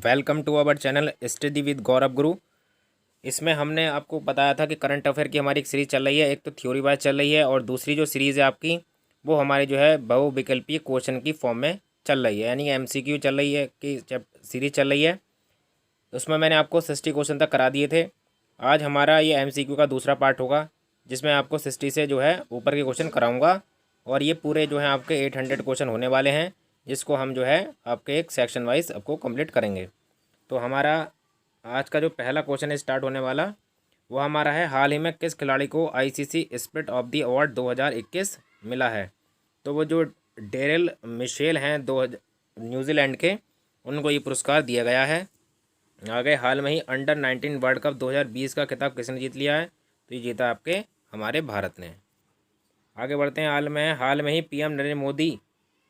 Welcome to our channel study with Gaurav Guru. इसमें हमने आपको बताया था कि करंट अफेयर की हमारी एक सीरीज़ चल रही है। एक तो थ्योरी वाइज चल रही है और दूसरी जो सीरीज़ है आपकी वो हमारी जो है बहुविकल्पीय क्वेश्चन की फॉर्म में चल रही है, यानी MCQ चल रही है कि जब सीरीज़ चल रही है। उसमें मैंने आपको 60 क्वेश्चन तक करा दिए थे। आज हमारा ये MCQ का दूसरा पार्ट होगा जिसमें आपको 60 से जो है ऊपर के क्वेश्चन कराऊँगा और ये पूरे जो है आपके 800 क्वेश्चन होने वाले हैं, जिसको हम जो है आपके एक सेक्शन वाइज आपको कंप्लीट करेंगे। तो हमारा आज का जो पहला क्वेश्चन स्टार्ट होने वाला वो हमारा है, हाल ही में किस खिलाड़ी को ICC spirit of the award 2021 मिला है। तो वो जो डेरिल मिशेल हैं न्यूजीलैंड के, उनको ये पुरस्कार दिया गया है। आगे हाल में ही अंडर-19 वर्ल्ड कप 2020 का खिताब किसने जीत लिया है। तो ये जीता आपके हमारे भारत ने। आगे बढ़ते हैं। हाल में ही PM नरेंद्र मोदी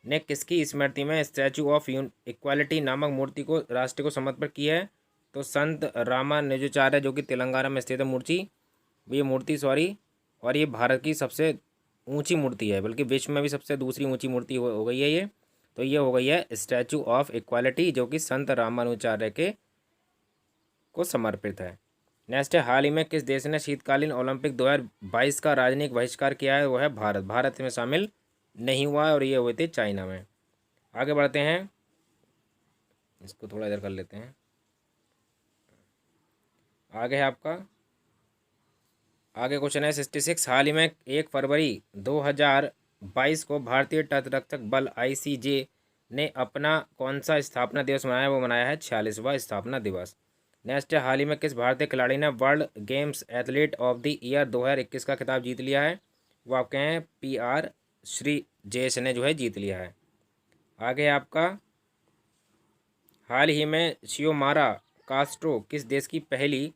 ने किसकी स्मृति में स्टैचू ऑफ इक्वालिटी नामक मूर्ति को राष्ट्र को समर्पित की है। तो संत रामानुजाचार्य जो कि तेलंगाना में स्थित है मूर्ति और ये भारत की सबसे ऊंची मूर्ति है, बल्कि विश्व में भी सबसे दूसरी ऊंची मूर्ति हो गई है ये। तो ये हो गई है स्टैचू ऑफ इक्वालिटी जो कि संत रामानुजाचार्य के को समर्पित है। नेक्स्ट है, हाल ही में किस देश ने शीतकालीन ओलंपिक 2022 का राजनयिक बहिष्कार किया है। वो है भारत। भारत में शामिल नहीं हुआ है और ये हुए थे चाइना में। आगे बढ़ते हैं, इसको थोड़ा इधर कर लेते हैं। आगे है आपका क्वेश्चन है 66। हाल ही में 1 फरवरी 2022 को भारतीय तटरक्षक बल ICJ ने अपना कौन सा स्थापना दिवस मनाया। वो मनाया है 46वां स्थापना दिवस। नेक्स्ट है, हाल ही में किस भारतीय खिलाड़ी ने world games athlete of the year 2021 का खिताब जीत लिया है। वो आपके हैं PR श्रीजेश ने जो है जीत लिया है। आगे आपका, हाल ही में शियोमारा कास्ट्रो किस देश की पहली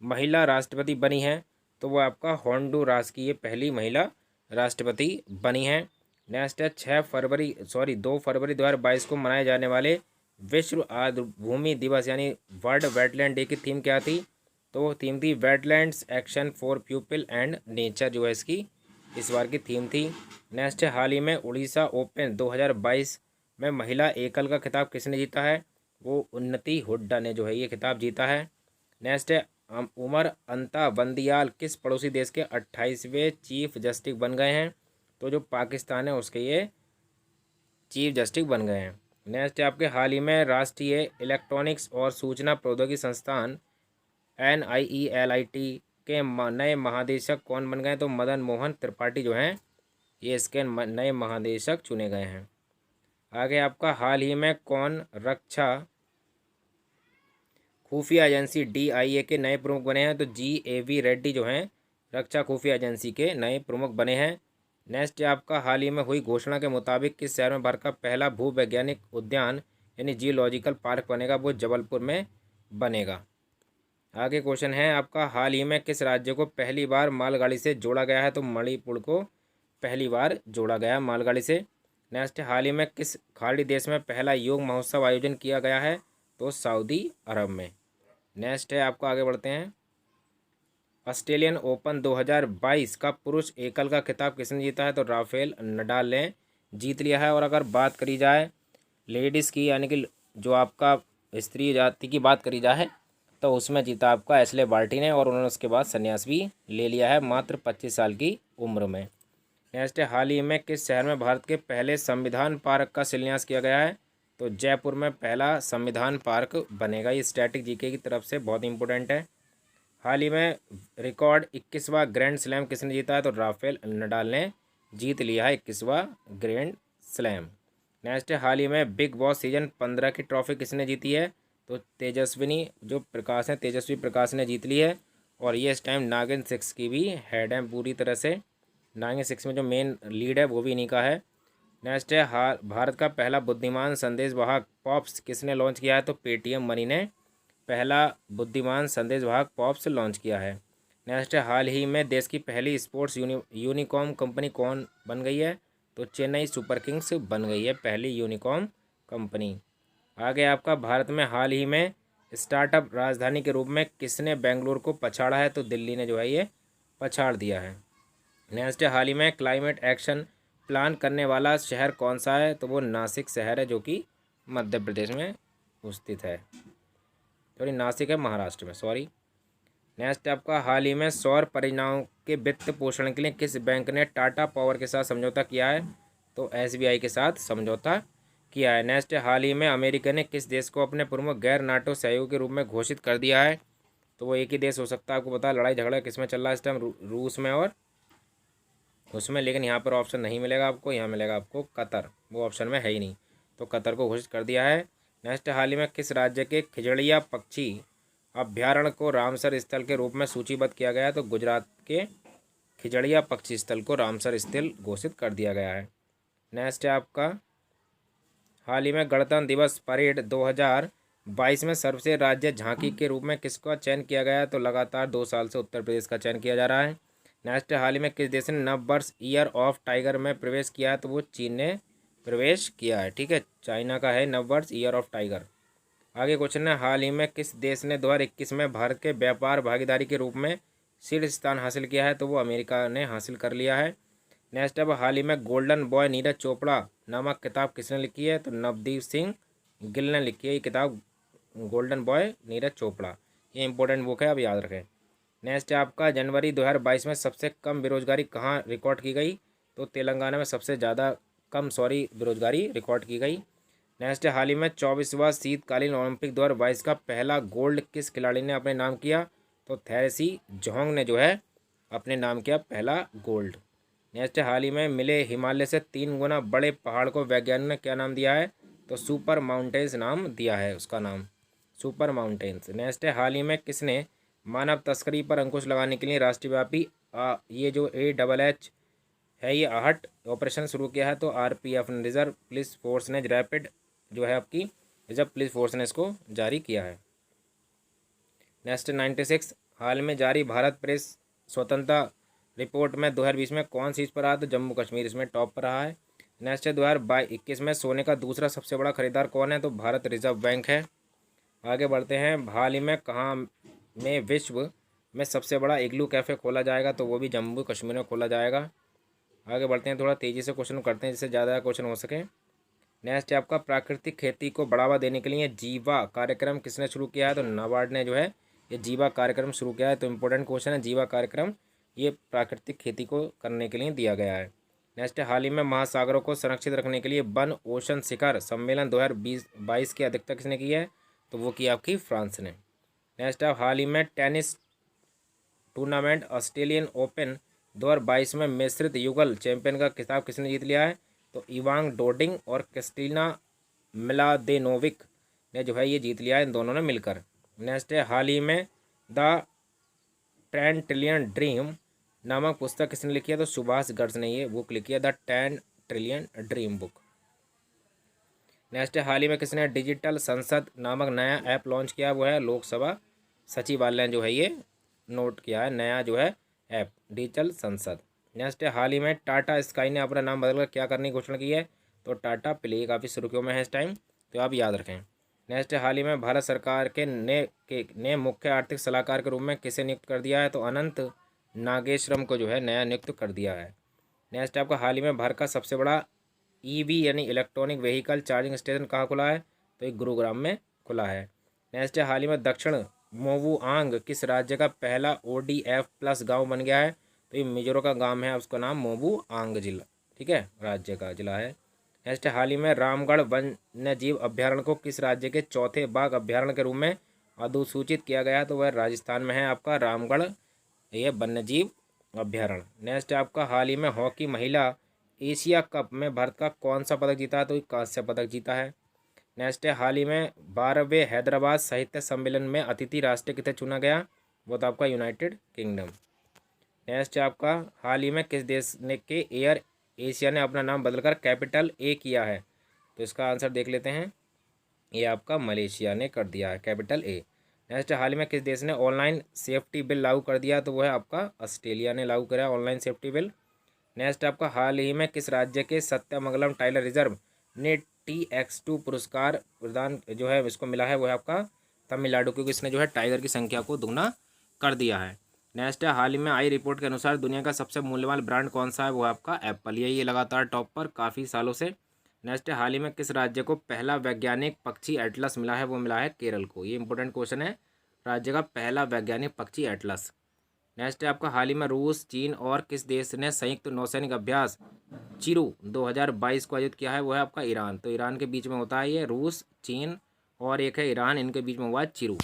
महिला राष्ट्रपति बनी है। तो वो आपका होंडुरास की ये पहली महिला राष्ट्रपति बनी है। नेक्स्ट है 2 फरवरी 2022 को मनाए जाने वाले विश्व आर्द्रभूमि दिवस यानी वर्ल्ड वेटलैंड डे की थीम क्या थी। तो वो थीम थी wetlands action for people and nature, जो है इसकी इस बार की थीम थी। नेक्स्ट है, हाल ही में उड़ीसा ओपन 2022 में महिला एकल का खिताब किसने जीता है। वो उन्नति हुड्डा ने जो है ये खिताब जीता है। नेक्स्ट है, उमर अंता बंदियाल किस पड़ोसी देश के 28वें चीफ जस्टिस बन गए हैं। तो जो पाकिस्तान है उसके ये चीफ जस्टिस बन गए हैं। नेक्स्ट है आपके, हाल ही में राष्ट्रीय इलेक्ट्रॉनिक्स और सूचना प्रौद्योगिकी संस्थान NIELIT के नए महादेशक कौन बन गए। तो मदन मोहन त्रिपाठी जो हैं ये इसके नए महादेशक चुने गए हैं। आगे आपका, हाल ही में कौन रक्षा खुफिया एजेंसी DIA के नए प्रमुख बने हैं। तो GAV रेड्डी जो हैं रक्षा खुफिया एजेंसी के नए प्रमुख बने हैं। नेक्स्ट है आपका, हाल ही में हुई घोषणा के मुताबिक किस शहर में भारत का पहला भूवैज्ञानिक उद्यान यानी जियोलॉजिकल पार्क बनेगा। वो जबलपुर में बनेगा। आगे क्वेश्चन है आपका, हाल ही में किस राज्य को पहली बार मालगाड़ी से जोड़ा गया है। तो मणिपुर को पहली बार जोड़ा गया मालगाड़ी से। नेक्स्ट, हाल ही में किस खाड़ी देश में पहला योग महोत्सव आयोजन किया गया है। तो सऊदी अरब में। नेक्स्ट है आपको, आगे बढ़ते हैं। ऑस्ट्रेलियन ओपन 2022 का पुरुष एकल का खिताब किसने जीता है। तो राफेल नडाल ने जीत लिया है। और अगर बात करी जाए लेडीज़ की, यानी कि जो आपका स्त्री जाति की बात करी जाए, तो उसमें जीता आपका एशले बार्टी ने, और उन्होंने उसके बाद संन्यास भी ले लिया है मात्र 25 साल की उम्र में। नेक्स्ट है, हाल ही में किस शहर में भारत के पहले संविधान पार्क का शिलान्यास किया गया है। तो जयपुर में पहला संविधान पार्क बनेगा। ये स्टैटिक GK की तरफ से बहुत इंपॉर्टेंट है। हाल ही में रिकॉर्ड 21वां ग्रैंड स्लैम किसने जीता है। तो राफेल नडाल ने जीत लिया है 21वां ग्रैंड स्लैम। नेक्स्ट है, हाल ही में बिग बॉस सीजन 15 की ट्रॉफी किसने जीती है। तो तेजस्वी प्रकाश ने जीत ली है। और ये इस टाइम नागिन 6 की भी हेड है पूरी तरह से। नागिन 6 में जो मेन लीड है वो भी इन्हीं का है। नेक्स्ट है, भारत का पहला बुद्धिमान संदेश वाहक पॉप्स किसने लॉन्च किया है। तो पेटीएम मनी ने पहला बुद्धिमान संदेश वाहक पॉप्स लॉन्च किया है। नेक्स्ट है, हाल ही में देश की पहली स्पोर्ट्स यूनिकॉर्न कंपनी कौन बन गई है। तो चेन्नई सुपर किंग्स बन गई है पहली यूनिकॉर्न कंपनी। आगे आपका, भारत में हाल ही में स्टार्टअप राजधानी के रूप में किसने बेंगलुरु को पछाड़ा है। तो दिल्ली ने जो है ये पछाड़ दिया है। नेक्स्ट है, हाल ही में क्लाइमेट एक्शन प्लान करने वाला शहर कौन सा है। तो वो नासिक शहर है जो कि मध्य प्रदेश में स्थित है। सॉरी नासिक है महाराष्ट्र में, सॉरी। नेक्स्ट आपका हाल ही में सौर परियोजनाओं के वित्त पोषण के लिए किस बैंक ने टाटा पावर के साथ समझौता किया है? तो एसबीआई के साथ समझौता किया है। नेक्स्ट हाल ही में अमेरिका ने किस देश को अपने प्रमुख गैर नाटो सहयोगी के रूप में घोषित कर दिया है? तो वो एक ही देश हो सकता है, आपको पता है लड़ाई झगड़ा किस में चल रहा है इस टाइम, रूस में और उसमें, लेकिन यहाँ पर ऑप्शन नहीं मिलेगा आपको, यहाँ मिलेगा आपको कतर, वो ऑप्शन में है ही नहीं, तो कतर को घोषित कर दिया है। नेक्स्ट हाल ही में किस राज्य के खिजड़िया पक्षी अभ्यारण्य को रामसर स्थल के रूप में सूचीबद्ध किया गया है? तो गुजरात के खिजड़िया पक्षी स्थल को रामसर स्थल घोषित कर दिया गया है। नेक्स्ट है आपका हाल ही में गणतंत्र दिवस परेड 2022 में सर्वश्रेष्ठ राज्य झांकी के रूप में किसका चयन किया गया है? तो लगातार 2 साल से उत्तर प्रदेश का चयन किया जा रहा है। नेक्स्ट हाल ही में किस देश ने नववर्ष ईयर ऑफ टाइगर में प्रवेश किया है? तो वो चीन ने प्रवेश किया है, ठीक है, चाइना का है नववर्ष ईयर ऑफ टाइगर। आगे क्वेश्चन है हाल ही में किस देश ने 2021 में भारत के व्यापार भागीदारी के रूप में शीर्ष स्थान हासिल किया है? तो वो अमेरिका ने हासिल कर लिया है। नेक्स्ट अब हाल ही में गोल्डन बॉय नीरज चोपड़ा नामक किताब किसने लिखी है? तो नवदीप सिंह गिल ने लिखी है ये किताब, गोल्डन बॉय नीरज चोपड़ा, ये इंपॉर्टेंट बुक है, अब याद रखें। नेक्स्ट है आपका जनवरी 2022 में सबसे कम बेरोजगारी कहाँ रिकॉर्ड की गई? तो तेलंगाना में सबसे ज़्यादा कम बेरोजगारी रिकॉर्ड की गई। नेक्स्ट हाल ही में 24वां शीतकालीन ओलंपिक 2022 का पहला गोल्ड किस खिलाड़ी ने अपने नाम किया? तो थैरेसी जोंग ने जो है अपने नाम किया पहला गोल्ड। नेक्स्ट हाल ही में मिले हिमालय से 3 गुना बड़े पहाड़ को वैज्ञानिक ने क्या नाम दिया है? तो सुपर माउंटेन्स नाम दिया है उसका नाम, सुपर माउंटेन्स। नेक्स्ट है हाल ही में किसने मानव तस्करी पर अंकुश लगाने के लिए राष्ट्रव्यापी ये जो AHH है ये आहट ऑपरेशन शुरू किया है? तो RPF ने, रिजर्व पुलिस फोर्स ने, रैपिड जो है आपकी रिजर्व पुलिस फोर्स ने इसको जारी किया है। नेक्स्ट 96 हाल में जारी भारत प्रेस स्वतंत्रता रिपोर्ट में 2020 में कौन सी इस पर रहा? तो जम्मू कश्मीर इसमें टॉप पर रहा है। नेक्स्ट 2021 में सोने का दूसरा सबसे बड़ा खरीदार कौन है? तो भारत रिजर्व बैंक है। आगे बढ़ते हैं हाल ही में कहाँ में विश्व में सबसे बड़ा इग्लू कैफ़े खोला जाएगा? तो वो भी जम्मू कश्मीर में खोला जाएगा। आगे बढ़ते हैं, थोड़ा तेज़ी से क्वेश्चन करते हैं जिससे ज़्यादा क्वेश्चन हो सके। नेक्स्ट है आपका प्राकृतिक खेती को बढ़ावा देने के लिए जीवा कार्यक्रम किसने शुरू किया है? तो नाबार्ड ने जो है ये जीवा कार्यक्रम शुरू किया है। तो इम्पोर्टेंट क्वेश्चन है, जीवा कार्यक्रम ये प्राकृतिक खेती को करने के लिए दिया गया है। नेक्स्ट है हाल ही में महासागरों को संरक्षित रखने के लिए वन ओशन शिखर सम्मेलन 2022 की अध्यक्षता किसने की है? तो वो की आपकी फ्रांस ने। नेक्स्ट है हाल ही में टेनिस टूर्नामेंट ऑस्ट्रेलियन ओपन 2022 में मिश्रित युगल चैंपियन का खिताब किसने जीत लिया है? तो इवांग डोडिंग और क्रिस्टीना मिलादेनोविक ने जो है ये जीत लिया है, इन दोनों ने मिलकर। नेक्स्ट है हाल ही में द 10 ट्रिलियन ड्रीम नामक पुस्तक किसने लिखी है? तो सुभाष गर्ग ने ये बुक लिखी है, the 10 trillion dream book. Next है हाल ही में किसने डिजिटल संसद नामक नया ऐप लॉन्च किया? वो है लोकसभा सचिवालय जो है ये नोट किया है नया जो है ऐप, डिजिटल संसद। नेक्स्ट है हाल ही में टाटा स्काई ने अपना नाम बदलकर क्या करने की घोषणा की है? तो टाटा प्ले, काफ़ी सुर्खियों में है इस टाइम, तो आप याद रखें। नेक्स्ट है हाल ही में भारत सरकार के ने मुख्य आर्थिक सलाहकार के रूप में किसे नियुक्त कर दिया है? तो अनंत नागेश्वरम को जो है नया नियुक्त कर दिया है। नेक्स्ट आपका हाल ही में भारत का सबसे बड़ा EV यानी इलेक्ट्रॉनिक व्हीकल चार्जिंग स्टेशन कहाँ खुला है? तो एक गुरुग्राम में खुला है। नेक्स्ट है हाल ही में दक्षिण मोवुआंग किस राज्य का पहला ODF प्लस गाँव बन गया है? तो ये मिजोरम का गांव है, उसका नाम मोवुआंग जिला, ठीक है, राज्य का जिला है। नेक्स्ट हाल ही में रामगढ़ वन्य जीव अभ्यारण्य को किस राज्य के चौथे बाघ अभ्यारण्य के रूप में अधिसूचित किया गया है? तो वह राजस्थान में है आपका रामगढ़ ये वन्य जीव अभ्यारण्य। नेक्स्ट आपका हाल ही में हॉकी महिला एशिया कप में भारत का कौन सा पदक जीता है? तो कांस्य पदक जीता है। नेक्स्ट है हाल ही में 12वें हैदराबाद साहित्य सम्मेलन में अतिथि राष्ट्र किसे चुना गया? वो तो आपका यूनाइटेड किंगडम। नेक्स्ट आपका हाल ही में किस देश ने के एयर एशिया ने अपना नाम बदलकर कैपिटल A किया है? तो इसका आंसर देख लेते हैं, ये आपका मलेशिया ने कर दिया है कैपिटल A। नेक्स्ट हाल ही में किस देश ने ऑनलाइन सेफ्टी बिल लागू कर दिया? तो वो है आपका ऑस्ट्रेलिया ने लागू करा ऑनलाइन सेफ्टी बिल। नेक्स्ट आपका हाल ही में किस राज्य के सत्यमंगलम टाइगर रिजर्व ने TX2 पुरस्कार प्रदान जो है इसको मिला है? वो है आपका तमिलनाडु, क्योंकि इसने जो है टाइगर की संख्या को दुगना कर दिया है। नेक्स्ट है हाल ही में आई रिपोर्ट के अनुसार दुनिया का सबसे मूल्यवान ब्रांड कौन सा है? वो है आपका एप्पल, यही लगातार टॉप पर काफ़ी सालों से नेक्स्ट है, हाल ही में किस राज्य को पहला वैज्ञानिक पक्षी एटलस मिला है? वो मिला है केरल को। ये इंपॉर्टेंट क्वेश्चन है, राज्य का पहला वैज्ञानिक पक्षी एटलस। नेक्स्ट है आपका, हाल ही में रूस, चीन और किस देश ने संयुक्त नौसैनिक अभ्यास चिरू 2022 को आयोजित किया है? वो है आपका ईरान। तो ईरान के बीच में होता है ये, रूस, चीन और एक है ईरान, इनके बीच में हुआ है चिरू।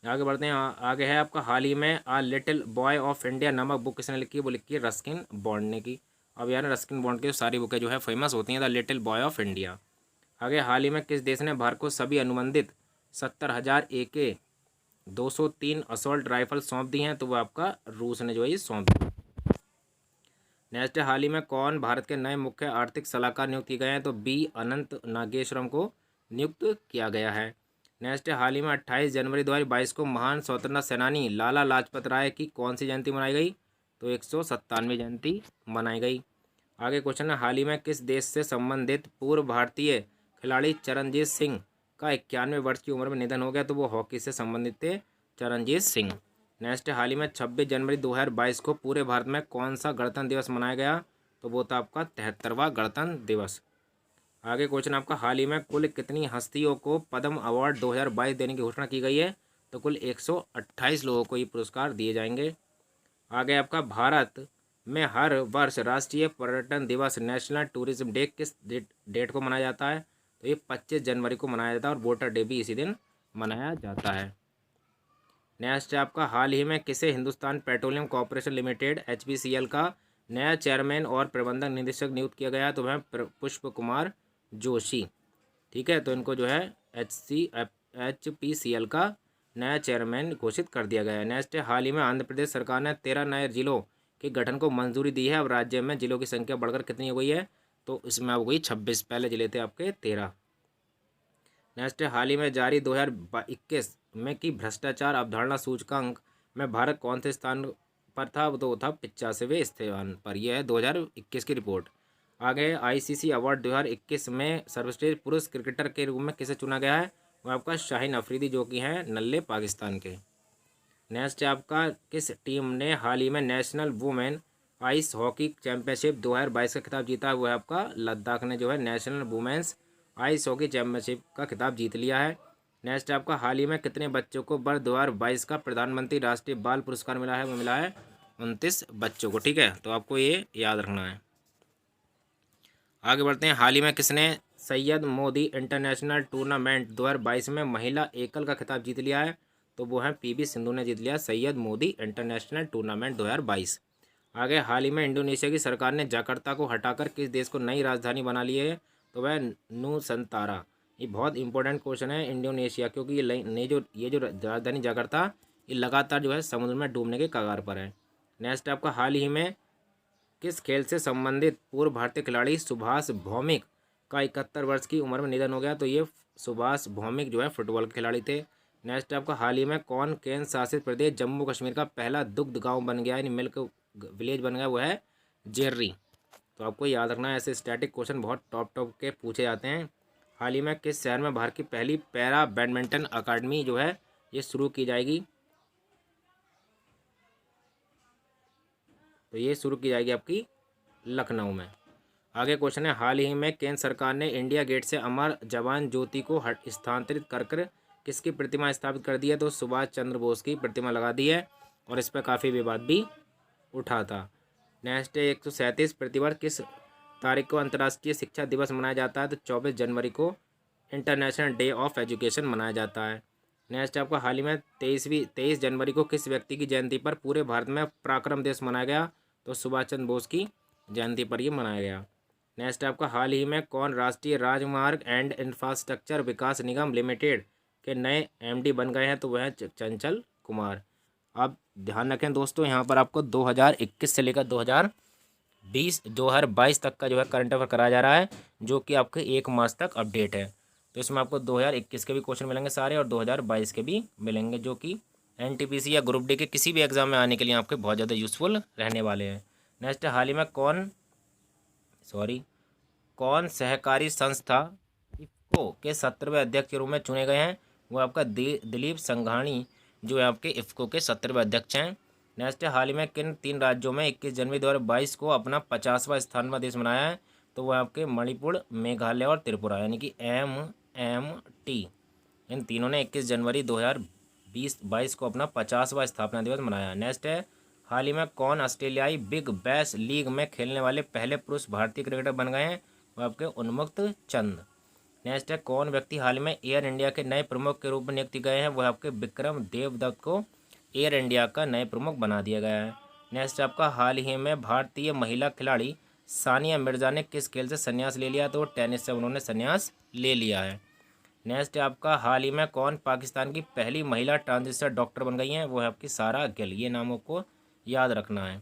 आगे बढ़ते हैं, आगे है आपका, हाल ही में आ लिटिल बॉय ऑफ इंडिया नामक बुक किसने लिखी है? वो लिखी है रस्किन बॉन्ड ने की। अब यार रस्किन बॉन्ड की सारी बुकें जो है फेमस होती हैं, the little boy of India. आगे, हाल ही में किस देश ने भारत को सभी अनुबंधित 70,000 AK 203 असॉल्ट राइफल सौंप दी हैं? तो वो आपका रूस ने जो है ये सौंप दी। नेक्स्ट, हाल ही में कौन भारत के नए मुख्य आर्थिक सलाहकार नियुक्त किए गए हैं? तो बी अनंत नागेश्वरम को नियुक्त किया गया है। नेक्स्ट, हाल ही में 28 जनवरी 2022 को महान स्वतंत्रता सेनानी लाला लाजपत राय की कौन सी जयंती मनाई गई? तो 197वीं जयंती मनाई गई। आगे क्वेश्चन है, हाल ही में किस देश से संबंधित पूर्व भारतीय खिलाड़ी चरणजीत सिंह का 91 वर्ष की उम्र में निधन हो गया? तो वो हॉकी से संबंधित थे, चरणजीत सिंह। नेक्स्ट, हाल ही में 26 जनवरी 2022 को पूरे भारत में कौन सा गणतंत्र दिवस मनाया गया? तो वो था आपका 73वां गणतंत्र दिवस। आगे क्वेश्चन आपका, हाल ही में कुल कितनी हस्तियों को पद्म अवार्ड 2022 देने की घोषणा की गई है? तो कुल 128 लोगों को ये पुरस्कार दिए जाएंगे। आगे आपका, भारत में हर वर्ष राष्ट्रीय पर्यटन दिवस नेशनल टूरिज्म डे किस डेट को मनाया जाता है? तो ये 25 जनवरी को मनाया जाता है और वोटर डे भी इसी दिन मनाया जाता है। नेक्स्ट है आपका, हाल ही में किसे Hindustan petroleum corporation limited HPCL का नया चेयरमैन और प्रबंधक निदेशक नियुक्त किया गया है? तो वह पुष्प कुमार जोशी। ठीक है, तो इनको जो है HPCL का नया चेयरमैन घोषित कर दिया गया है। नेक्स्ट है, हाल ही में आंध्र प्रदेश सरकार ने 13 नए जिलों के गठन को मंजूरी दी है। अब राज्य में जिलों की संख्या बढ़कर कितनी हो गई है? तो इसमें अब गई 26, पहले जिले थे आपके 13। नेक्स्ट है, हाल ही में जारी 2021 में की भ्रष्टाचार अवधारणा सूचकांक में भारत कौन से स्थान पर था? तो वो था 85वें स्थान पर। यह है 2021 की रिपोर्ट। आगे, ICC अवार्ड 2021 में सर्वश्रेष्ठ पुरुष क्रिकेटर के रूप में किसे चुना गया है? वो आपका शाहीन अफरीदी, जो कि हैं नल्ले पाकिस्तान के। नेक्स्ट है आपका, किस टीम ने हाल ही में national women ice hockey championship 2022 का खिताब जीता है? वो है आपका लद्दाख ने जो है national women's ice hockey championship का खिताब जीत लिया है। नेक्स्ट आपका, हाल ही में कितने बच्चों को वर्ष 2022 का प्रधानमंत्री राष्ट्रीय बाल पुरस्कार मिला है? वो मिला है 29 बच्चों को। ठीक है, तो आपको ये याद रखना है। आगे बढ़ते हैं, हाल ही में किसने सैयद मोदी इंटरनेशनल टूर्नामेंट 2022 में महिला एकल का खिताब जीत लिया है? तो वो है PV सिंधु ने जीत लिया सैयद मोदी इंटरनेशनल टूर्नामेंट 2022। आगे, हाल ही में इंडोनेशिया की सरकार ने जकार्ता को हटाकर किस देश को नई राजधानी बना ली है? तो वह नूसंतारा। ये बहुत इंपॉर्टेंट क्वेश्चन है, इंडोनेशिया, क्योंकि ये जो राजधानी जकार्ता, ये लगातार जो है समुद्र में डूबने के कगार पर है। नेक्स्ट आपका, हाल ही में किस खेल से संबंधित पूर्व भारतीय खिलाड़ी सुभाष भौमिक का 71 वर्ष की उम्र में निधन हो गया? तो ये सुभाष भौमिक जो है फुटबॉल के खिलाड़ी थे। नेक्स्ट आपका, हाल ही में कौन केंद्र शासित प्रदेश जम्मू कश्मीर का पहला दुग्ध गांव बन गया, यानी मिल्क विलेज बन गया? वो है जेर्री। तो आपको याद रखना है, ऐसे स्टैटिक क्वेश्चन बहुत टॉप के पूछे जाते हैं। हाल ही में किस शहर में भारत की पहली पैरा बैडमिंटन अकादमी जो है ये शुरू की जाएगी? तो ये शुरू की जाएगी आपकी लखनऊ में। आगे क्वेश्चन है, हाल ही में केंद्र सरकार ने इंडिया गेट से अमर जवान ज्योति को स्थानांतरित कर किसकी प्रतिमा स्थापित कर दी है? तो सुभाष चंद्र बोस की प्रतिमा लगा दी है और इस पर काफ़ी विवाद भी उठा था। नेक्स्ट है, 137 प्रतिवर्ष किस तारीख को अंतर्राष्ट्रीय शिक्षा दिवस मनाया जाता है? तो 24 जनवरी को इंटरनेशनल डे ऑफ एजुकेशन मनाया जाता है। नेक्स्ट आपका, हाल ही में 23 जनवरी को किस व्यक्ति की जयंती पर पूरे भारत में पराक्रम दिवस मनाया गया? तो सुभाष चंद्र बोस की जयंती पर ये मनाया गया। नेक्स्ट आपका, हाल ही में कौन राष्ट्रीय राजमार्ग and infrastructure Vikas Nigam limited के नए MD बन गए हैं? तो वह है चंचल कुमार। आप ध्यान रखें दोस्तों, यहाँ पर आपको 2021 से लेकर 2022 तक का जो है करंट अफेयर कराया जा रहा है, जो कि आपके 1 मार्च तक अपडेट है। तो इसमें आपको 2021 के भी क्वेश्चन मिलेंगे सारे और 2022 के भी मिलेंगे, जो कि NTPC या ग्रुप डी के किसी भी एग्जाम में आने के लिए आपके बहुत ज़्यादा यूज़फुल रहने वाले हैं। नेक्स्ट, हाल ही में कौन सहकारी संस्था इफ़को के 17वें अध्यक्ष के रूप में चुने गए हैं? वो आपका दिलीप संघानी जो है आपके इफ़को के 17वें अध्यक्ष हैं। नेक्स्ट है, हाल ही में किन 3 राज्यों में 21 जनवरी 2022 को अपना 50वां स्थानीय दिवस मनाया है? तो तो वह आपके मणिपुर, मेघालय और त्रिपुरा, यानी कि MMT, इन तीनों ने 21 जनवरी 2022 को अपना 50वां स्थापना दिवस मनाया। नेक्स्ट है, हाल ही में कौन ऑस्ट्रेलियाई बिग बैश लीग में खेलने वाले पहले पुरुष भारतीय क्रिकेटर बन गए हैं? वो आपके उन्मुक्त चंद। नेक्स्ट है, कौन व्यक्ति हाल ही में एयर इंडिया के नए प्रमुख के रूप में नियुक्त गए हैं? वह आपके विक्रम देवदत्त को एयर इंडिया का नए प्रमुख बना दिया गया है। नेक्स्ट आपका, हाल ही में भारतीय महिला खिलाड़ी सानिया मिर्जा ने किस खेल से संन्यास ले लिया? तो टेनिस से उन्होंने संन्यास ले लिया है। नेक्स्ट आपका, हाल ही में कौन पाकिस्तान की पहली महिला ट्रांसजेंडर डॉक्टर बन गई हैं? वो है आपकी सारा गिल। ये नामों को याद रखना है।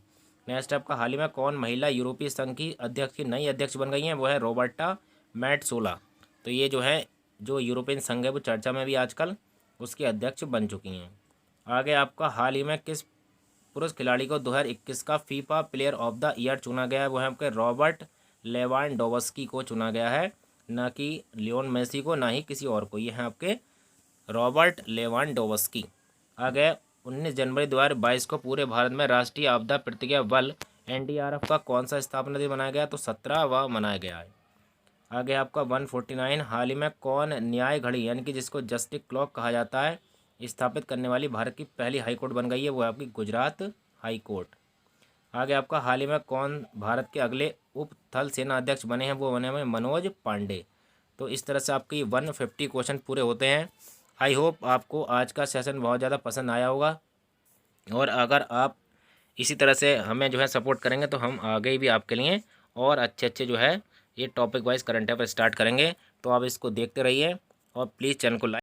नेक्स्ट आपका, हाल ही में कौन महिला यूरोपीय संघ की अध्यक्ष की नई अध्यक्ष बन गई हैं? वो है रॉबर्टा मैट्सोला। तो ये जो है, जो यूरोपियन संघ है वो चर्चा में भी आजकल, उसकी अध्यक्ष बन चुकी हैं। आगे आपका, हाल ही में किस पुरुष खिलाड़ी को 2021 का FIFA player of the year चुना गया है? वो है आपके रॉबर्ट लेवांडोव्स्की को चुना गया है, ना कि लियोन मेसी को, ना ही किसी और को। ये हैं आपके रॉबर्ट लेवांडोव्स्की। आगे 19 जनवरी 2022 को पूरे भारत में राष्ट्रीय आपदा प्रतिक्रिया बल NDRF का कौन सा स्थापना दिवस मनाया गया? तो 17वां मनाया गया है। आगे आपका 149, हाल ही में कौन न्याय घड़ी, यानी कि जिसको जस्टिस क्लॉक कहा जाता है, स्थापित करने वाली भारत की पहली हाईकोर्ट बन गई है? वो है आपकी गुजरात हाई कोर्ट। आगे आपका, हाल ही में कौन भारत के अगले उप थल सेना अध्यक्ष बने हैं? वो बने हुए मनोज पांडे। तो इस तरह से आपके 150 क्वेश्चन पूरे होते हैं। आई होप आपको आज का सेशन बहुत ज़्यादा पसंद आया होगा, और अगर आप इसी तरह से हमें जो है सपोर्ट करेंगे तो हम आगे भी आपके लिए और अच्छे अच्छे जो है ये topic wise current affair start करेंगे। तो आप इसको देखते रहिए और प्लीज़ चैनल को लाइक